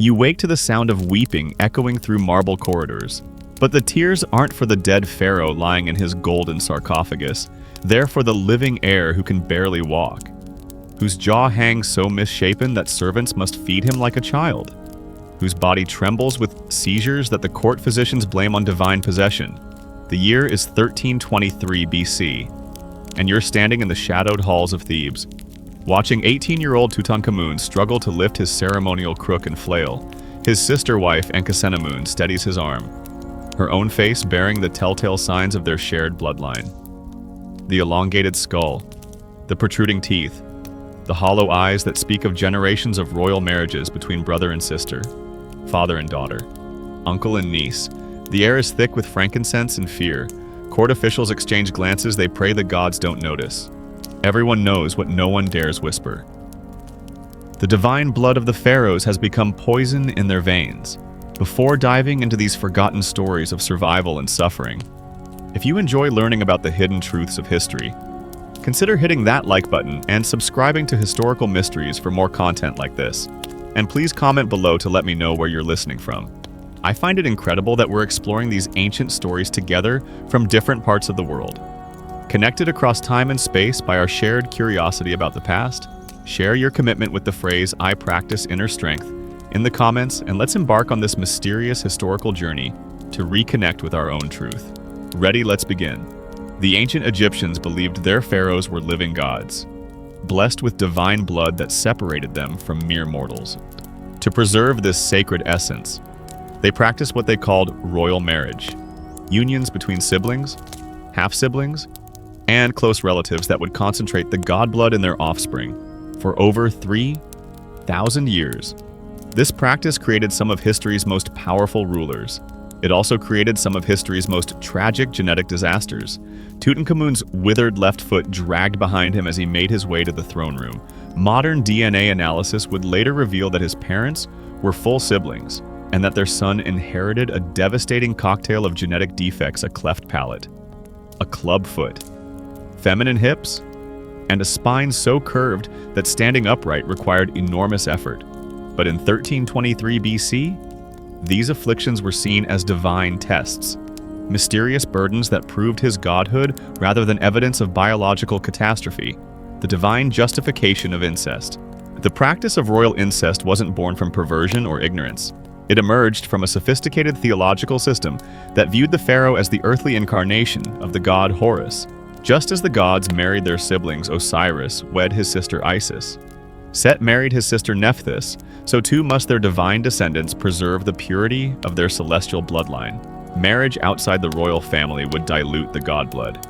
You wake to the sound of weeping echoing through marble corridors. But the tears aren't for the dead pharaoh lying in his golden sarcophagus. They're for the living heir who can barely walk, whose jaw hangs so misshapen that servants must feed him like a child, whose body trembles with seizures that the court physicians blame on divine possession. The year is 1323 BC, and you're standing in the shadowed halls of Thebes, watching 18-year-old Tutankhamun struggle to lift his ceremonial crook and flail. His sister wife Ankhesenamun steadies his arm, her own face bearing the telltale signs of their shared bloodline. The elongated skull, the protruding teeth, the hollow eyes that speak of generations of royal marriages between brother and sister, father and daughter, uncle and niece. The air is thick with frankincense and fear. Court officials exchange glances they pray the gods don't notice. Everyone knows what no one dares whisper. The divine blood of the pharaohs has become poison in their veins. Before diving into these forgotten stories of survival and suffering, if you enjoy learning about the hidden truths of history, consider hitting that like button and subscribing to Historical Mysteries for more content like this. And please comment below to let me know where you're listening from. I find it incredible that we're exploring these ancient stories together from different parts of the world. Connected across time and space by our shared curiosity about the past, share your commitment with the phrase, "I practice inner strength," in the comments, and let's embark on this mysterious historical journey to reconnect with our own truth. Ready? Let's begin. The ancient Egyptians believed their pharaohs were living gods, blessed with divine blood that separated them from mere mortals. To preserve this sacred essence, they practiced what they called royal marriage, unions between siblings, half-siblings, and close relatives that would concentrate the god blood in their offspring for over 3,000 years. This practice created some of history's most powerful rulers. It also created some of history's most tragic genetic disasters. Tutankhamun's withered left foot dragged behind him as he made his way to the throne room. Modern DNA analysis would later reveal that his parents were full siblings, and that their son inherited a devastating cocktail of genetic defects: a cleft palate, a club foot, feminine hips, and a spine so curved that standing upright required enormous effort. But in 1323 BC, these afflictions were seen as divine tests, mysterious burdens that proved his godhood rather than evidence of biological catastrophe, the divine justification of incest. The practice of royal incest wasn't born from perversion or ignorance. It emerged from a sophisticated theological system that viewed the pharaoh as the earthly incarnation of the god Horus. Just as the gods married their siblings, Osiris wed his sister Isis. Set married his sister Nephthys, so too must their divine descendants preserve the purity of their celestial bloodline. Marriage outside the royal family would dilute the god blood,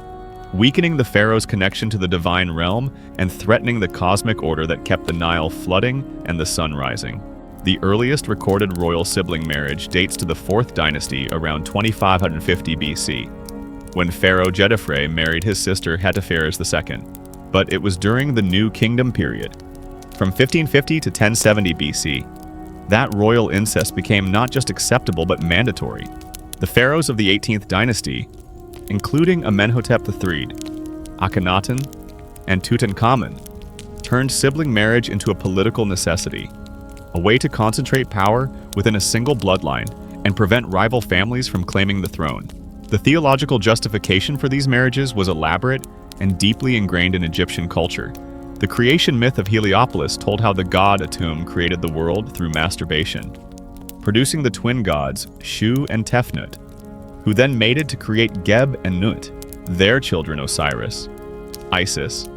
weakening the pharaoh's connection to the divine realm and threatening the cosmic order that kept the Nile flooding and the sun rising. The earliest recorded royal sibling marriage dates to the 4th dynasty around 2550 BC, when Pharaoh Jedefre married his sister Hetepheres II. But it was during the New Kingdom period, from 1550 to 1070 BC, that royal incest became not just acceptable but mandatory. The pharaohs of the 18th dynasty, including Amenhotep III, Akhenaten, and Tutankhamun, turned sibling marriage into a political necessity, a way to concentrate power within a single bloodline and prevent rival families from claiming the throne. The theological justification for these marriages was elaborate and deeply ingrained in Egyptian culture. The creation myth of Heliopolis told how the god Atum created the world through masturbation, producing the twin gods Shu and Tefnut, who then mated to create Geb and Nut, their children Osiris, Isis,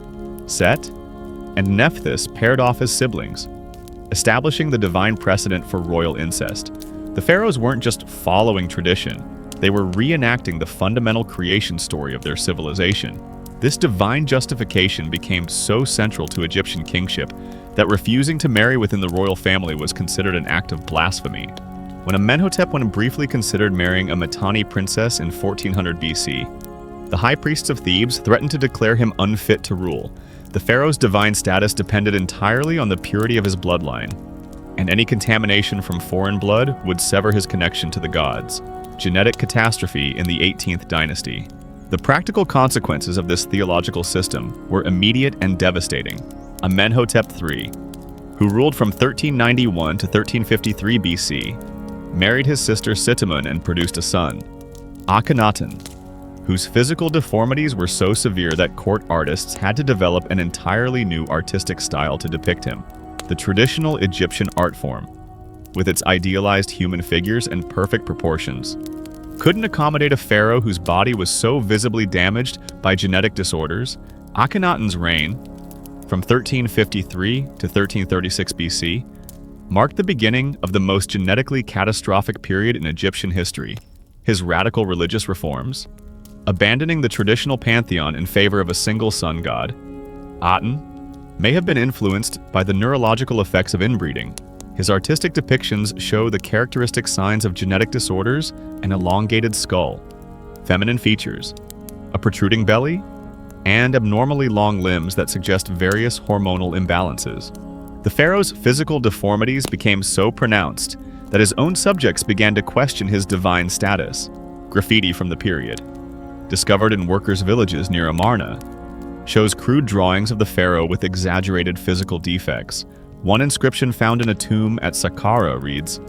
Set, and Nephthys paired off as siblings, establishing the divine precedent for royal incest. The pharaohs weren't just following tradition, they were reenacting the fundamental creation story of their civilization. This divine justification became so central to Egyptian kingship that refusing to marry within the royal family was considered an act of blasphemy. When Amenhotep briefly considered marrying a Mitanni princess in 1400 BC, the high priests of Thebes threatened to declare him unfit to rule. The pharaoh's divine status depended entirely on the purity of his bloodline, and any contamination from foreign blood would sever his connection to the gods. Genetic catastrophe in the 18th dynasty. The practical consequences of this theological system were immediate and devastating. Amenhotep III, who ruled from 1391 to 1353 BC, married his sister Sitamun and produced a son, Akhenaten, whose physical deformities were so severe that court artists had to develop an entirely new artistic style to depict him, the traditional Egyptian art form, with its idealized human figures and perfect proportions. Couldn't accommodate a pharaoh whose body was so visibly damaged by genetic disorders. Akhenaten's reign, from 1353 to 1336 BC, marked the beginning of the most genetically catastrophic period in Egyptian history. His radical religious reforms, abandoning the traditional pantheon in favor of a single sun god, Aten, may have been influenced by the neurological effects of inbreeding. His artistic depictions show the characteristic signs of genetic disorders: an elongated skull, feminine features, a protruding belly, and abnormally long limbs that suggest various hormonal imbalances. The pharaoh's physical deformities became so pronounced that his own subjects began to question his divine status. Graffiti from the period, discovered in workers' villages near Amarna, shows crude drawings of the pharaoh with exaggerated physical defects. One inscription found in a tomb at Saqqara reads,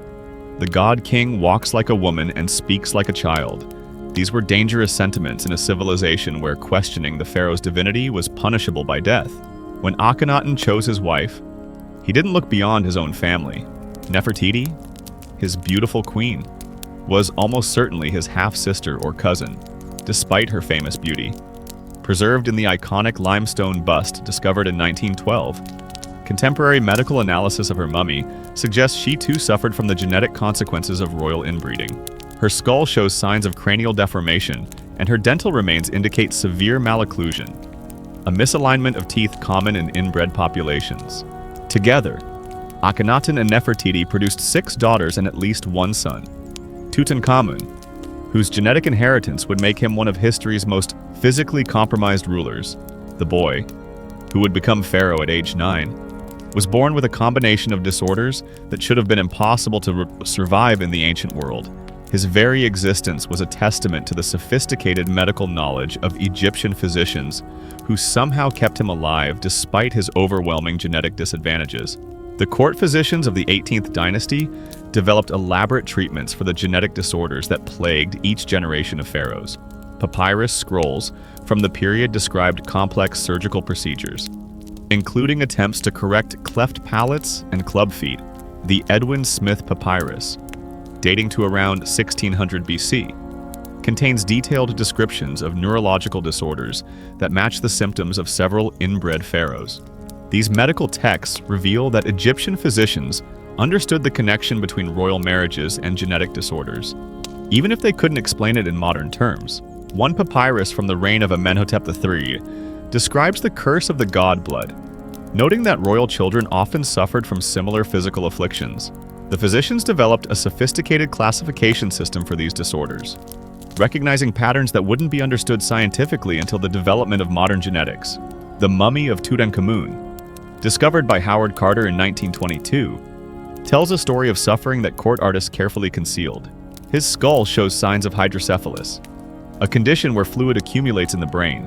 "The god king walks like a woman and speaks like a child." These were dangerous sentiments in a civilization where questioning the pharaoh's divinity was punishable by death. When Akhenaten chose his wife, he didn't look beyond his own family. Nefertiti, his beautiful queen, was almost certainly his half-sister or cousin, despite her famous beauty. Preserved in the iconic limestone bust discovered in 1912, contemporary medical analysis of her mummy suggests she too suffered from the genetic consequences of royal inbreeding. Her skull shows signs of cranial deformation, and her dental remains indicate severe malocclusion, a misalignment of teeth common in inbred populations. Together, Akhenaten and Nefertiti produced 6 daughters and at least 1 son, Tutankhamun, whose genetic inheritance would make him one of history's most physically compromised rulers. The boy, who would become pharaoh at age 9, was born with a combination of disorders that should have been impossible to survive in the ancient world. His very existence was a testament to the sophisticated medical knowledge of Egyptian physicians who somehow kept him alive despite his overwhelming genetic disadvantages. The court physicians of the 18th dynasty developed elaborate treatments for the genetic disorders that plagued each generation of pharaohs. Papyrus scrolls from the period described complex surgical procedures, including attempts to correct cleft palates and club feet. The Edwin Smith Papyrus, dating to around 1600 BC, contains detailed descriptions of neurological disorders that match the symptoms of several inbred pharaohs. These medical texts reveal that Egyptian physicians understood the connection between royal marriages and genetic disorders, even if they couldn't explain it in modern terms. One papyrus from the reign of Amenhotep III describes the curse of the god blood, noting that royal children often suffered from similar physical afflictions. The physicians developed a sophisticated classification system for these disorders, recognizing patterns that wouldn't be understood scientifically until the development of modern genetics. The mummy of Tutankhamun, discovered by Howard Carter in 1922, tells a story of suffering that court artists carefully concealed. His skull shows signs of hydrocephalus, a condition where fluid accumulates in the brain,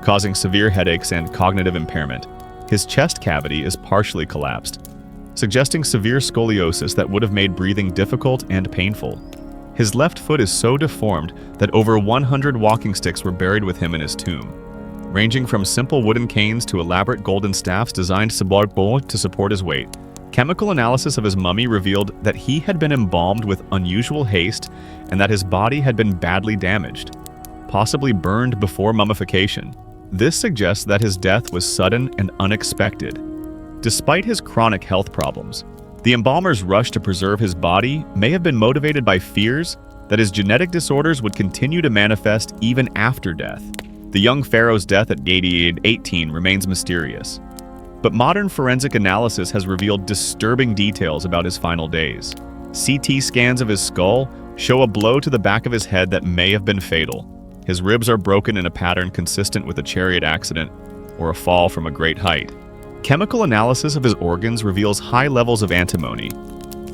causing severe headaches and cognitive impairment. His chest cavity is partially collapsed, suggesting severe scoliosis that would have made breathing difficult and painful. His left foot is so deformed that over 100 walking sticks were buried with him in his tomb, ranging from simple wooden canes to elaborate golden staffs designed to support his weight. Chemical analysis of his mummy revealed that he had been embalmed with unusual haste and that his body had been badly damaged, possibly burned before mummification. This suggests that his death was sudden and unexpected. Despite his chronic health problems, the embalmer's rush to preserve his body may have been motivated by fears that his genetic disorders would continue to manifest even after death. The young pharaoh's death at age 18 remains mysterious, but modern forensic analysis has revealed disturbing details about his final days. CT scans of his skull show a blow to the back of his head that may have been fatal. His ribs are broken in a pattern consistent with a chariot accident or a fall from a great height. Chemical analysis of his organs reveals high levels of antimony,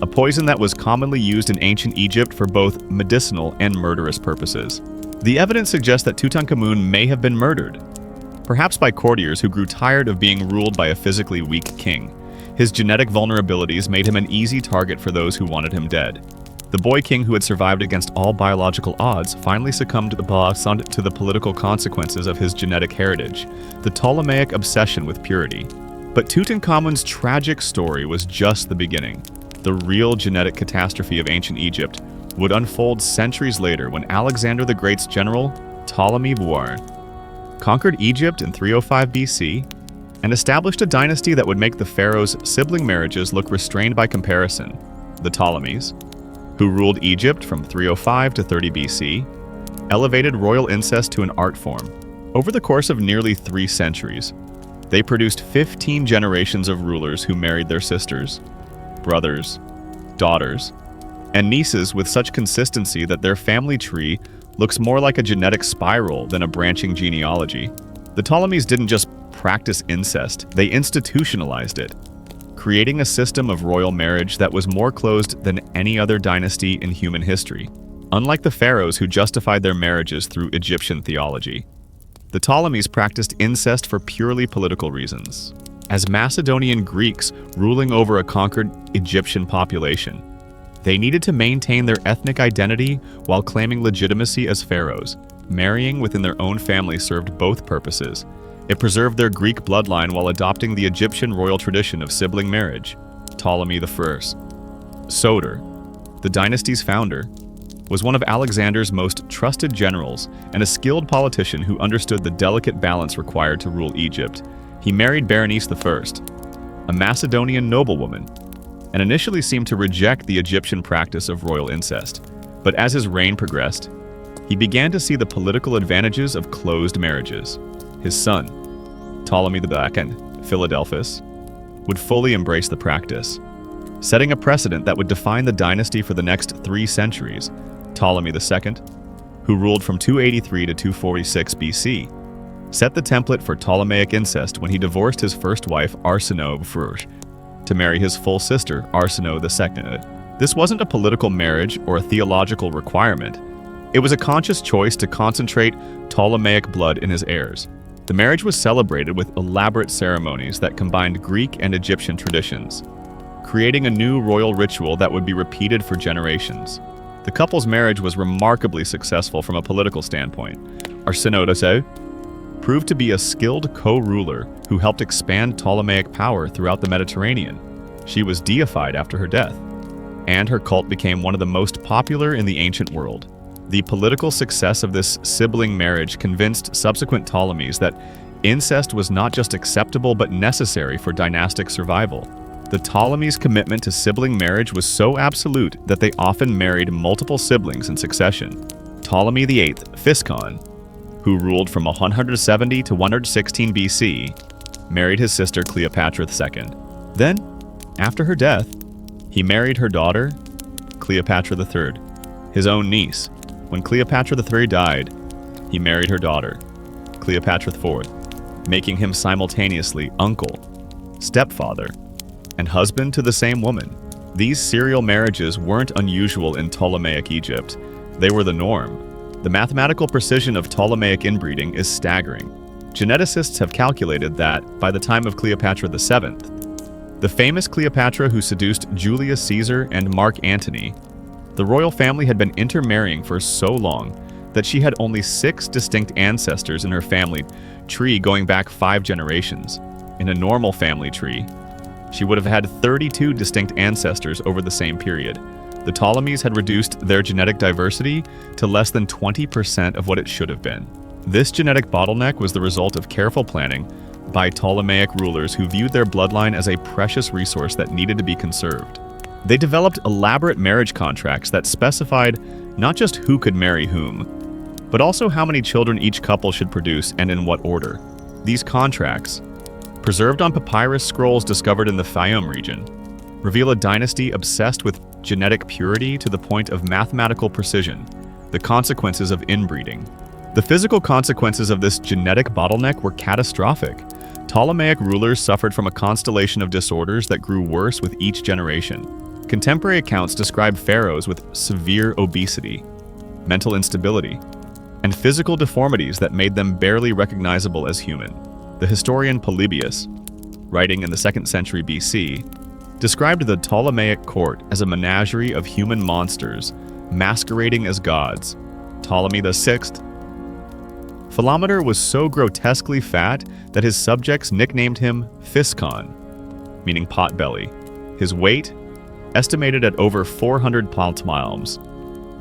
a poison that was commonly used in ancient Egypt for both medicinal and murderous purposes. The evidence suggests that Tutankhamun may have been murdered, perhaps by courtiers who grew tired of being ruled by a physically weak king. His genetic vulnerabilities made him an easy target for those who wanted him dead. The boy king who had survived against all biological odds finally succumbed to the political consequences of his genetic heritage, the Ptolemaic obsession with purity. But Tutankhamun's tragic story was just the beginning. The real genetic catastrophe of ancient Egypt would unfold centuries later when Alexander the Great's general, Ptolemy Vuar, conquered Egypt in 305 BC and established a dynasty that would make the pharaoh's sibling marriages look restrained by comparison. The Ptolemies, who ruled Egypt from 305 to 30 BC, elevated royal incest to an art form. Over the course of nearly 3 centuries, they produced 15 generations of rulers who married their sisters, brothers, daughters, and nieces with such consistency that their family tree looks more like a genetic spiral than a branching genealogy. The Ptolemies didn't just practice incest, they institutionalized it, creating a system of royal marriage that was more closed than any other dynasty in human history. Unlike the pharaohs who justified their marriages through Egyptian theology, the Ptolemies practiced incest for purely political reasons. As Macedonian Greeks ruling over a conquered Egyptian population, they needed to maintain their ethnic identity while claiming legitimacy as pharaohs. Marrying within their own family served both purposes. It preserved their Greek bloodline while adopting the Egyptian royal tradition of sibling marriage. Ptolemy I, Soter, the dynasty's founder, was one of Alexander's most trusted generals and a skilled politician who understood the delicate balance required to rule Egypt. He married Berenice I, a Macedonian noblewoman, and initially seemed to reject the Egyptian practice of royal incest. But as his reign progressed, he began to see the political advantages of closed marriages. His son, Ptolemy II, Philadelphus, would fully embrace the practice, setting a precedent that would define the dynasty for the next 3 centuries. Ptolemy II, who ruled from 283 to 246 BC, set the template for Ptolemaic incest when he divorced his first wife, Arsinoe to marry his full sister, Arsinoe II. This wasn't a political marriage or a theological requirement. It was a conscious choice to concentrate Ptolemaic blood in his heirs. The marriage was celebrated with elaborate ceremonies that combined Greek and Egyptian traditions, creating a new royal ritual that would be repeated for generations. The couple's marriage was remarkably successful from a political standpoint. Arsinoe proved to be a skilled co-ruler who helped expand Ptolemaic power throughout the Mediterranean. She was deified after her death, and her cult became one of the most popular in the ancient world. The political success of this sibling marriage convinced subsequent Ptolemies that incest was not just acceptable but necessary for dynastic survival. The Ptolemies' commitment to sibling marriage was so absolute that they often married multiple siblings in succession. Ptolemy VIII, Physcon, who ruled from 170 to 116 BC, married his sister Cleopatra II. Then, after her death, he married her daughter, Cleopatra III, his own niece. When Cleopatra III died, he married her daughter, Cleopatra IV, making him simultaneously uncle, stepfather, and husband to the same woman. These serial marriages weren't unusual in Ptolemaic Egypt. They were the norm. The mathematical precision of Ptolemaic inbreeding is staggering. Geneticists have calculated that, by the time of Cleopatra VII, the famous Cleopatra who seduced Julius Caesar and Mark Antony, the royal family had been intermarrying for so long that she had only 6 distinct ancestors in her family tree going back 5 generations. In a normal family tree, she would have had 32 distinct ancestors over the same period. The Ptolemies had reduced their genetic diversity to less than 20% of what it should have been. This genetic bottleneck was the result of careful planning by Ptolemaic rulers who viewed their bloodline as a precious resource that needed to be conserved. They developed elaborate marriage contracts that specified not just who could marry whom, but also how many children each couple should produce and in what order. These contracts, preserved on papyrus scrolls discovered in the Fayum region, reveal a dynasty obsessed with genetic purity to the point of mathematical precision, the consequences of inbreeding. The physical consequences of this genetic bottleneck were catastrophic. Ptolemaic rulers suffered from a constellation of disorders that grew worse with each generation. Contemporary accounts describe pharaohs with severe obesity, mental instability, and physical deformities that made them barely recognizable as human. The historian Polybius writing in the 2nd century BC, described the Ptolemaic court as a menagerie of human monsters masquerading as gods. Ptolemy VI. Philometor was so grotesquely fat that his subjects nicknamed him Physcon, meaning potbelly. His weight, estimated at over 400 pounds,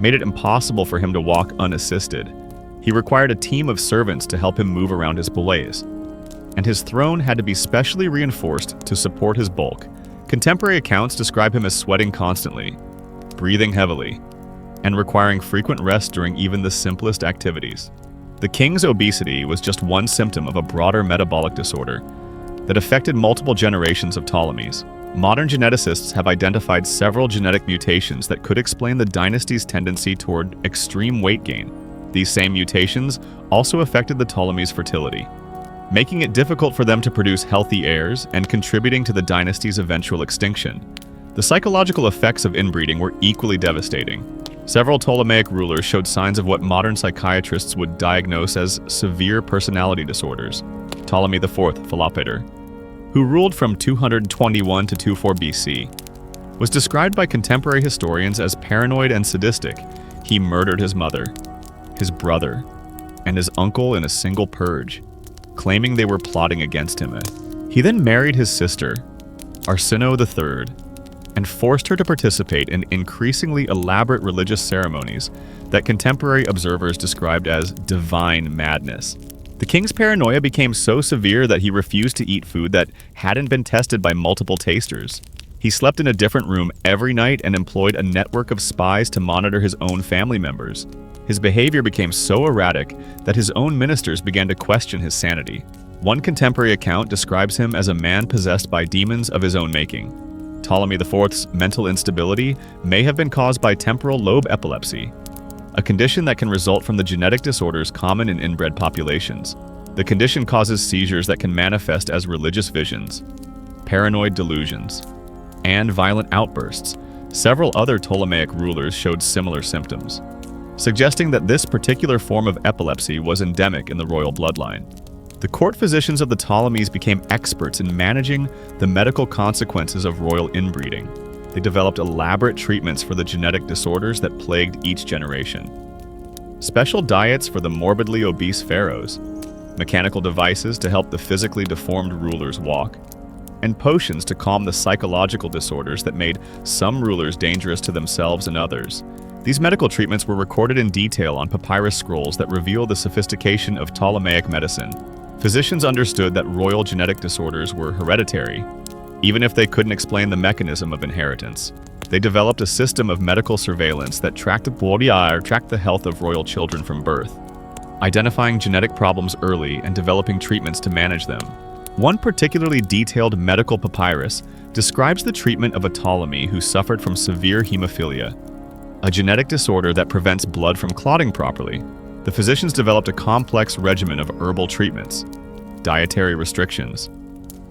made it impossible for him to walk unassisted. He required a team of servants to help him move around his palace, and his throne had to be specially reinforced to support his bulk. Contemporary accounts describe him as sweating constantly, breathing heavily, and requiring frequent rest during even the simplest activities. The king's obesity was just one symptom of a broader metabolic disorder that affected multiple generations of Ptolemies. Modern geneticists have identified several genetic mutations that could explain the dynasty's tendency toward extreme weight gain. These same mutations also affected the Ptolemies' fertility, making it difficult for them to produce healthy heirs and contributing to the dynasty's eventual extinction. The psychological effects of inbreeding were equally devastating. Several Ptolemaic rulers showed signs of what modern psychiatrists would diagnose as severe personality disorders. Ptolemy IV Philopator, who ruled from 221 to 24 BC, was described by contemporary historians as paranoid and sadistic. He murdered his mother, his brother, and his uncle in a single purge, claiming they were plotting against him. He then married his sister, Arsinoe III, and forced her to participate in increasingly elaborate religious ceremonies that contemporary observers described as divine madness. The king's paranoia became so severe that he refused to eat food that hadn't been tested by multiple tasters. He slept in a different room every night and employed a network of spies to monitor his own family members. His behavior became so erratic that his own ministers began to question his sanity. One contemporary account describes him as a man possessed by demons of his own making. Ptolemy IV's mental instability may have been caused by temporal lobe epilepsy, a condition that can result from the genetic disorders common in inbred populations. The condition causes seizures that can manifest as religious visions, paranoid delusions, and violent outbursts. Several other Ptolemaic rulers showed similar symptoms, suggesting that this particular form of epilepsy was endemic in the royal bloodline. The court physicians of the Ptolemies became experts in managing the medical consequences of royal inbreeding. They developed elaborate treatments for the genetic disorders that plagued each generation. Special diets for the morbidly obese pharaohs, mechanical devices to help the physically deformed rulers walk, and potions to calm the psychological disorders that made some rulers dangerous to themselves and others. These medical treatments were recorded in detail on papyrus scrolls that reveal the sophistication of Ptolemaic medicine. Physicians understood that royal genetic disorders were hereditary, even if they couldn't explain the mechanism of inheritance. They developed a system of medical surveillance that tracked the health of royal children from birth, identifying genetic problems early and developing treatments to manage them. One particularly detailed medical papyrus describes the treatment of a Ptolemy who suffered from severe hemophilia, a genetic disorder that prevents blood from clotting properly. The physicians developed a complex regimen of herbal treatments, dietary restrictions,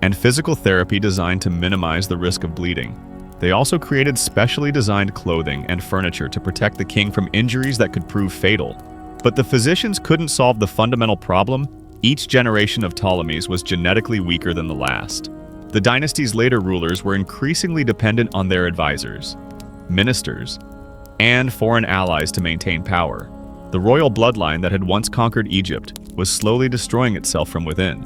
and physical therapy designed to minimize the risk of bleeding. They also created specially designed clothing and furniture to protect the king from injuries that could prove fatal. But the physicians couldn't solve the fundamental problem. Each generation of Ptolemies was genetically weaker than the last. The dynasty's later rulers were increasingly dependent on their advisors, ministers, and foreign allies to maintain power. The royal bloodline that had once conquered Egypt was slowly destroying itself from within,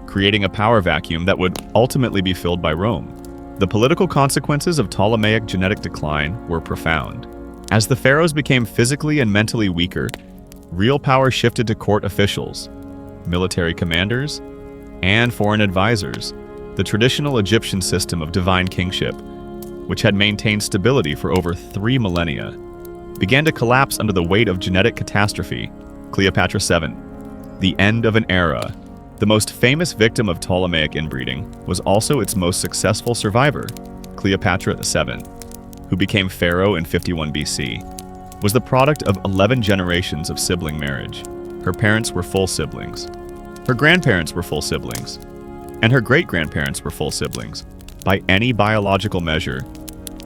creating a power vacuum that would ultimately be filled by Rome. The political consequences of Ptolemaic genetic decline were profound. As the pharaohs became physically and mentally weaker, real power shifted to court officials, military commanders, and foreign advisors. The traditional Egyptian system of divine kingship, which had maintained stability for over 3 millennia, began to collapse under the weight of genetic catastrophe. Cleopatra VII, the end of an era. The most famous victim of Ptolemaic inbreeding was also its most successful survivor. Cleopatra VII, who became pharaoh in 51 BC, was the product of 11 generations of sibling marriage. Her parents were full siblings. Her grandparents were full siblings. And her great-grandparents were full siblings. By any biological measure,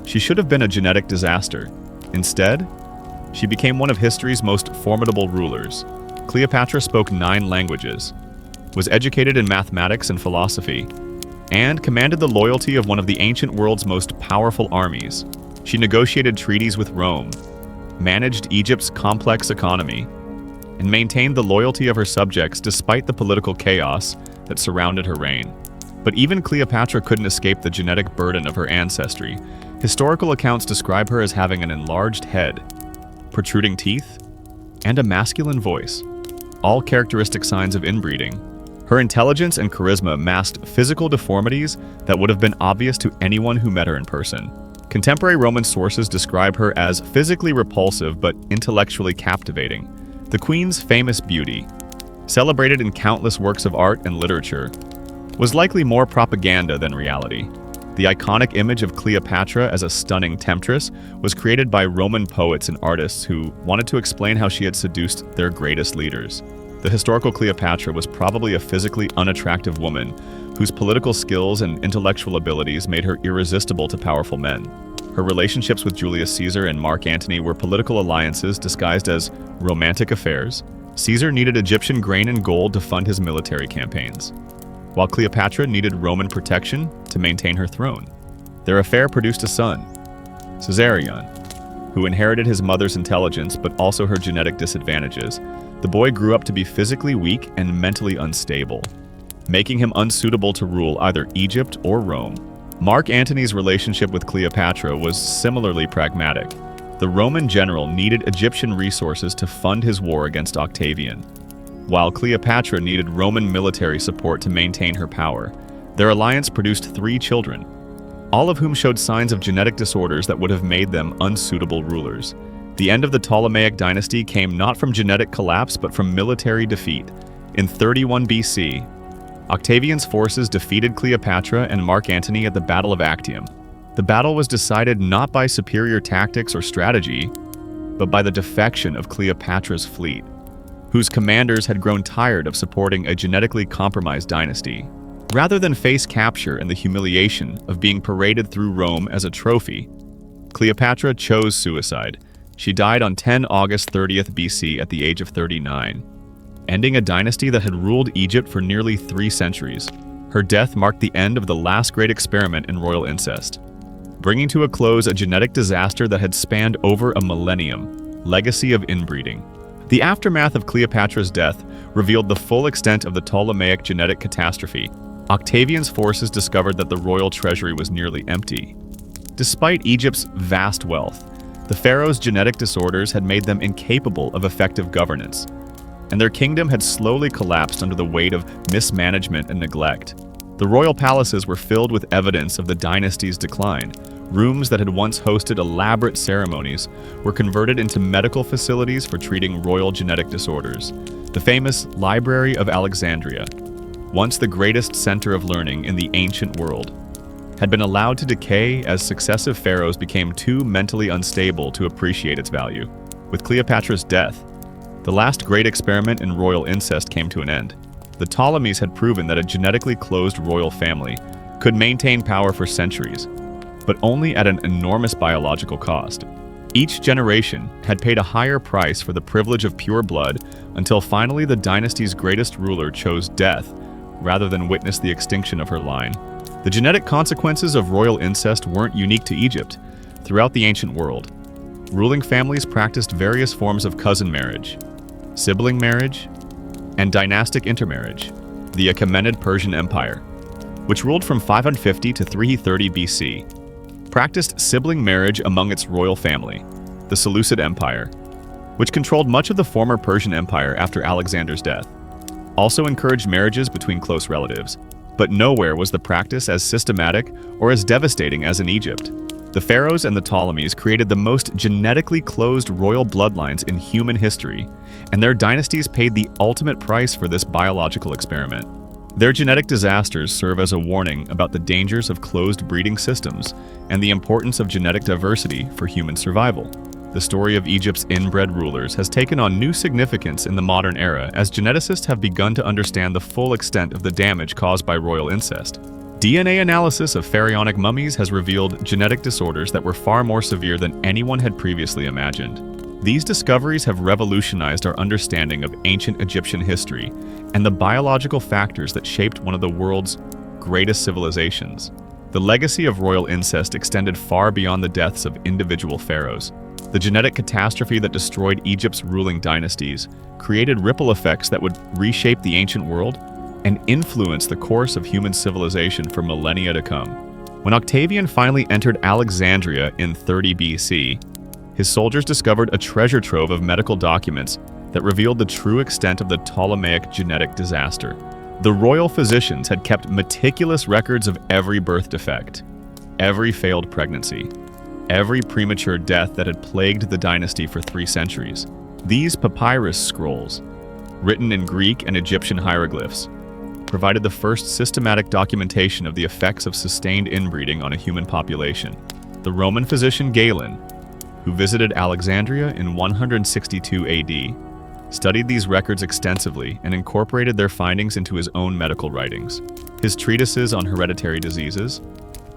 she should have been a genetic disaster. Instead, she became one of history's most formidable rulers. Cleopatra spoke 9 languages, was educated in mathematics and philosophy, and commanded the loyalty of one of the ancient world's most powerful armies. She negotiated treaties with Rome, managed Egypt's complex economy, and maintained the loyalty of her subjects despite the political chaos that surrounded her reign. But even Cleopatra couldn't escape the genetic burden of her ancestry. Historical accounts describe her as having an enlarged head, protruding teeth, and a masculine voice, all characteristic signs of inbreeding. Her intelligence and charisma masked physical deformities that would have been obvious to anyone who met her in person. Contemporary Roman sources describe her as physically repulsive but intellectually captivating. The queen's famous beauty, celebrated in countless works of art and literature, was likely more propaganda than reality. The iconic image of Cleopatra as a stunning temptress was created by Roman poets and artists who wanted to explain how she had seduced their greatest leaders. The historical Cleopatra was probably a physically unattractive woman whose political skills and intellectual abilities made her irresistible to powerful men. Her relationships with Julius Caesar and Mark Antony were political alliances disguised as romantic affairs. Caesar needed Egyptian grain and gold to fund his military campaigns, while Cleopatra needed Roman protection to maintain her throne. Their affair produced a son, Caesarion, who inherited his mother's intelligence but also her genetic disadvantages. The boy grew up to be physically weak and mentally unstable, making him unsuitable to rule either Egypt or Rome. Mark Antony's relationship with Cleopatra was similarly pragmatic. The Roman general needed Egyptian resources to fund his war against Octavian, while Cleopatra needed Roman military support to maintain her power. Their alliance produced 3 children, all of whom showed signs of genetic disorders that would have made them unsuitable rulers. The end of the Ptolemaic dynasty came not from genetic collapse but from military defeat. In 31 BC, Octavian's forces defeated Cleopatra and Mark Antony at the Battle of Actium. The battle was decided not by superior tactics or strategy, but by the defection of Cleopatra's fleet, whose commanders had grown tired of supporting a genetically compromised dynasty. Rather than face capture and the humiliation of being paraded through Rome as a trophy, Cleopatra chose suicide. She died on 10 August 30th BC at the age of 39, ending a dynasty that had ruled Egypt for nearly 3 centuries. Her death marked the end of the last great experiment in royal incest, bringing to a close a genetic disaster that had spanned over a millennium, legacy of inbreeding. The aftermath of Cleopatra's death revealed the full extent of the Ptolemaic genetic catastrophe. Octavian's forces discovered that the royal treasury was nearly empty. Despite Egypt's vast wealth, the pharaoh's genetic disorders had made them incapable of effective governance, and their kingdom had slowly collapsed under the weight of mismanagement and neglect. The royal palaces were filled with evidence of the dynasty's decline. Rooms that had once hosted elaborate ceremonies were converted into medical facilities for treating royal genetic disorders. The famous Library of Alexandria, once the greatest center of learning in the ancient world, had been allowed to decay as successive pharaohs became too mentally unstable to appreciate its value. With Cleopatra's death, the last great experiment in royal incest came to an end. The Ptolemies had proven that a genetically closed royal family could maintain power for centuries, but only at an enormous biological cost. Each generation had paid a higher price for the privilege of pure blood until finally the dynasty's greatest ruler chose death rather than witness the extinction of her line. The genetic consequences of royal incest weren't unique to Egypt. Throughout the ancient world, ruling families practiced various forms of cousin marriage, sibling marriage, and dynastic intermarriage. The Achaemenid Persian Empire, which ruled from 550 to 330 BC, practiced sibling marriage among its royal family. The Seleucid Empire, which controlled much of the former Persian Empire after Alexander's death, also encouraged marriages between close relatives, but nowhere was the practice as systematic or as devastating as in Egypt. The pharaohs and the Ptolemies created the most genetically closed royal bloodlines in human history, and their dynasties paid the ultimate price for this biological experiment. Their genetic disasters serve as a warning about the dangers of closed breeding systems and the importance of genetic diversity for human survival. The story of Egypt's inbred rulers has taken on new significance in the modern era as geneticists have begun to understand the full extent of the damage caused by royal incest. DNA analysis of pharaonic mummies has revealed genetic disorders that were far more severe than anyone had previously imagined. These discoveries have revolutionized our understanding of ancient Egyptian history and the biological factors that shaped one of the world's greatest civilizations. The legacy of royal incest extended far beyond the deaths of individual pharaohs. The genetic catastrophe that destroyed Egypt's ruling dynasties created ripple effects that would reshape the ancient world and influence the course of human civilization for millennia to come. When Octavian finally entered Alexandria in 30 BC, his soldiers discovered a treasure trove of medical documents that revealed the true extent of the Ptolemaic genetic disaster. The royal physicians had kept meticulous records of every birth defect, every failed pregnancy, every premature death that had plagued the dynasty for 3 centuries. These papyrus scrolls, written in Greek and Egyptian hieroglyphs, provided the first systematic documentation of the effects of sustained inbreeding on a human population. The Roman physician Galen, who visited Alexandria in 162 AD, studied these records extensively and incorporated their findings into his own medical writings. His treatises on hereditary diseases,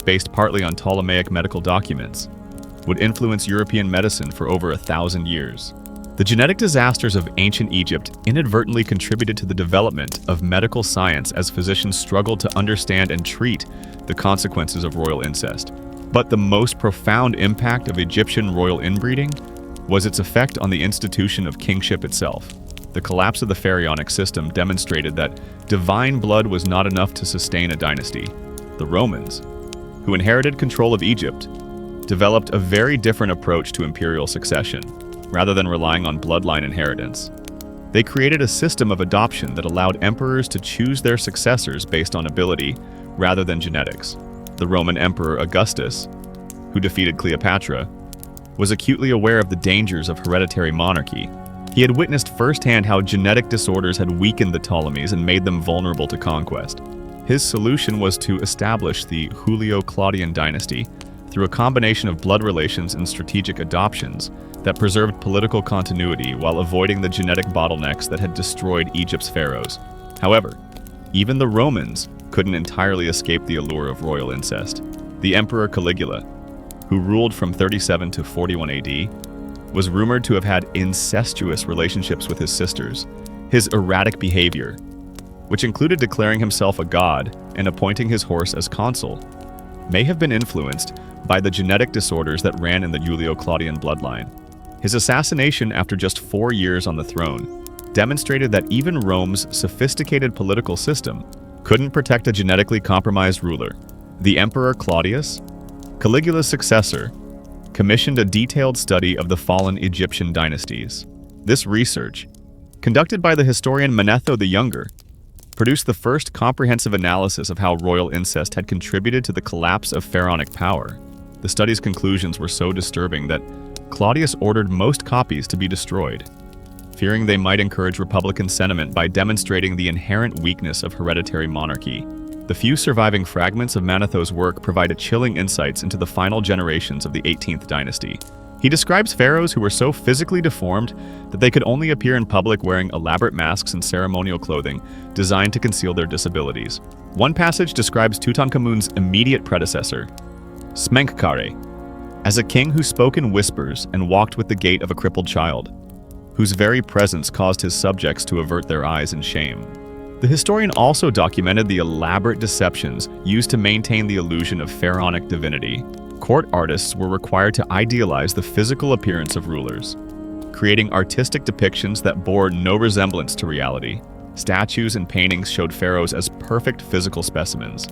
based partly on Ptolemaic medical documents, would influence European medicine for over 1,000 years. The genetic disasters of ancient Egypt inadvertently contributed to the development of medical science as physicians struggled to understand and treat the consequences of royal incest. But the most profound impact of Egyptian royal inbreeding was its effect on the institution of kingship itself. The collapse of the pharaonic system demonstrated that divine blood was not enough to sustain a dynasty. The Romans, who inherited control of Egypt, developed a very different approach to imperial succession. Rather than relying on bloodline inheritance, they created a system of adoption that allowed emperors to choose their successors based on ability rather than genetics. The Roman Emperor Augustus, who defeated Cleopatra, was acutely aware of the dangers of hereditary monarchy. He had witnessed firsthand how genetic disorders had weakened the Ptolemies and made them vulnerable to conquest. His solution was to establish the Julio-Claudian dynasty through a combination of blood relations and strategic adoptions that preserved political continuity while avoiding the genetic bottlenecks that had destroyed Egypt's pharaohs. However, even the Romans couldn't entirely escape the allure of royal incest. The Emperor Caligula, who ruled from 37 to 41 AD, was rumored to have had incestuous relationships with his sisters. His erratic behavior, which included declaring himself a god and appointing his horse as consul, may have been influenced by the genetic disorders that ran in the Julio-Claudian bloodline. His assassination after just 4 years on the throne demonstrated that even Rome's sophisticated political system couldn't protect a genetically compromised ruler. The Emperor Claudius, Caligula's successor, commissioned a detailed study of the fallen Egyptian dynasties. This research, conducted by the historian Manetho the Younger, produced the first comprehensive analysis of how royal incest had contributed to the collapse of pharaonic power. The study's conclusions were so disturbing that Claudius ordered most copies to be destroyed, fearing they might encourage Republican sentiment by demonstrating the inherent weakness of hereditary monarchy. The few surviving fragments of Manetho's work provide chilling insights into the final generations of the 18th dynasty. He describes pharaohs who were so physically deformed that they could only appear in public wearing elaborate masks and ceremonial clothing designed to conceal their disabilities. One passage describes Tutankhamun's immediate predecessor, Smenkhkare, as a king who spoke in whispers and walked with the gait of a crippled child, whose very presence caused his subjects to avert their eyes in shame. The historian also documented the elaborate deceptions used to maintain the illusion of pharaonic divinity. Court artists were required to idealize the physical appearance of rulers, creating artistic depictions that bore no resemblance to reality. Statues and paintings showed pharaohs as perfect physical specimens,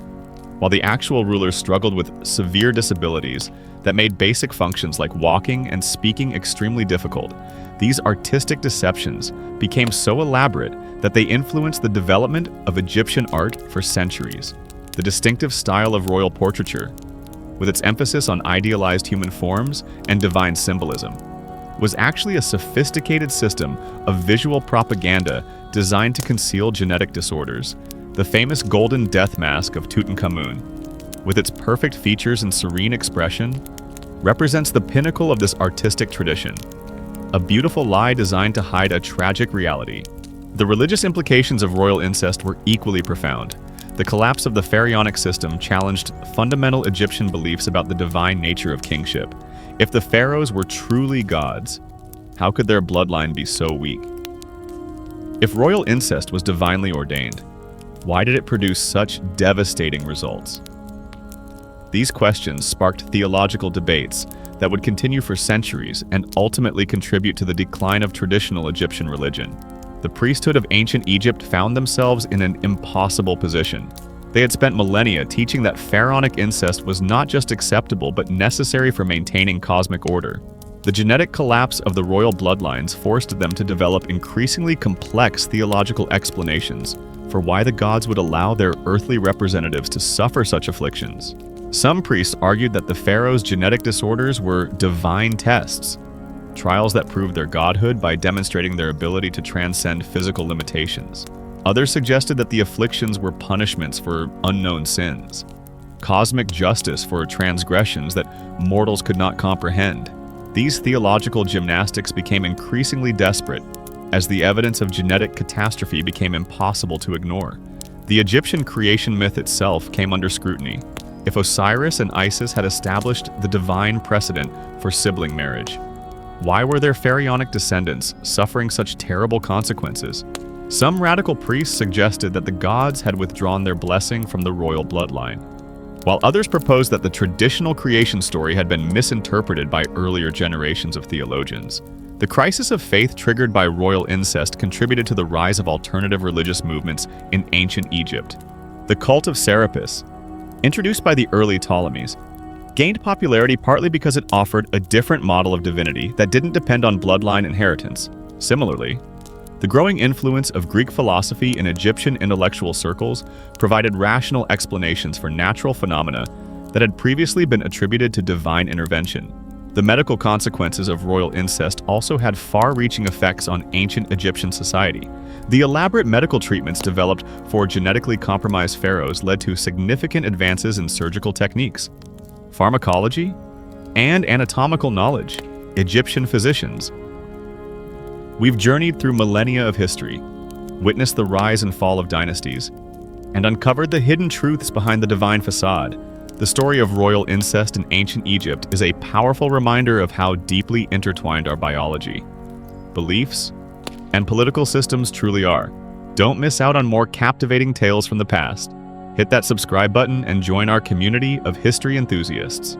while the actual rulers struggled with severe disabilities that made basic functions like walking and speaking extremely difficult. These artistic deceptions became so elaborate that they influenced the development of Egyptian art for centuries. The distinctive style of royal portraiture, with its emphasis on idealized human forms and divine symbolism, was actually a sophisticated system of visual propaganda designed to conceal genetic disorders. The famous golden death mask of Tutankhamun, with its perfect features and serene expression, represents the pinnacle of this artistic tradition, a beautiful lie designed to hide a tragic reality. The religious implications of royal incest were equally profound. The collapse of the pharaonic system challenged fundamental Egyptian beliefs about the divine nature of kingship. If the pharaohs were truly gods, how could their bloodline be so weak? If royal incest was divinely ordained, Why did it produce such devastating results? These questions sparked theological debates that would continue for centuries and ultimately contribute to the decline of traditional Egyptian religion. The priesthood of ancient Egypt found themselves in an impossible position. They had spent millennia teaching that pharaonic incest was not just acceptable but necessary for maintaining cosmic order. The genetic collapse of the royal bloodlines forced them to develop increasingly complex theological explanations for why the gods would allow their earthly representatives to suffer such afflictions. Some priests argued that the pharaoh's genetic disorders were divine tests, trials that proved their godhood by demonstrating their ability to transcend physical limitations. Others suggested that the afflictions were punishments for unknown sins, cosmic justice for transgressions that mortals could not comprehend. These theological gymnastics became increasingly desperate as the evidence of genetic catastrophe became impossible to ignore. The Egyptian creation myth itself came under scrutiny. If Osiris and Isis had established the divine precedent for sibling marriage, why were their pharaonic descendants suffering such terrible consequences? Some radical priests suggested that the gods had withdrawn their blessing from the royal bloodline, while others proposed that the traditional creation story had been misinterpreted by earlier generations of theologians. The crisis of faith triggered by royal incest contributed to the rise of alternative religious movements in ancient Egypt. The cult of Serapis, introduced by the early Ptolemies, gained popularity partly because it offered a different model of divinity that didn't depend on bloodline inheritance. Similarly, the growing influence of Greek philosophy in Egyptian intellectual circles provided rational explanations for natural phenomena that had previously been attributed to divine intervention. The medical consequences of royal incest also had far-reaching effects on ancient Egyptian society. The elaborate medical treatments developed for genetically compromised pharaohs led to significant advances in surgical techniques, pharmacology, and anatomical knowledge. Egyptian physicians. We've journeyed through millennia of history, witnessed the rise and fall of dynasties, and uncovered the hidden truths behind the divine facade. The story of royal incest in ancient Egypt is a powerful reminder of how deeply intertwined our biology, beliefs, and political systems truly are. Don't miss out on more captivating tales from the past. Hit that subscribe button and join our community of history enthusiasts.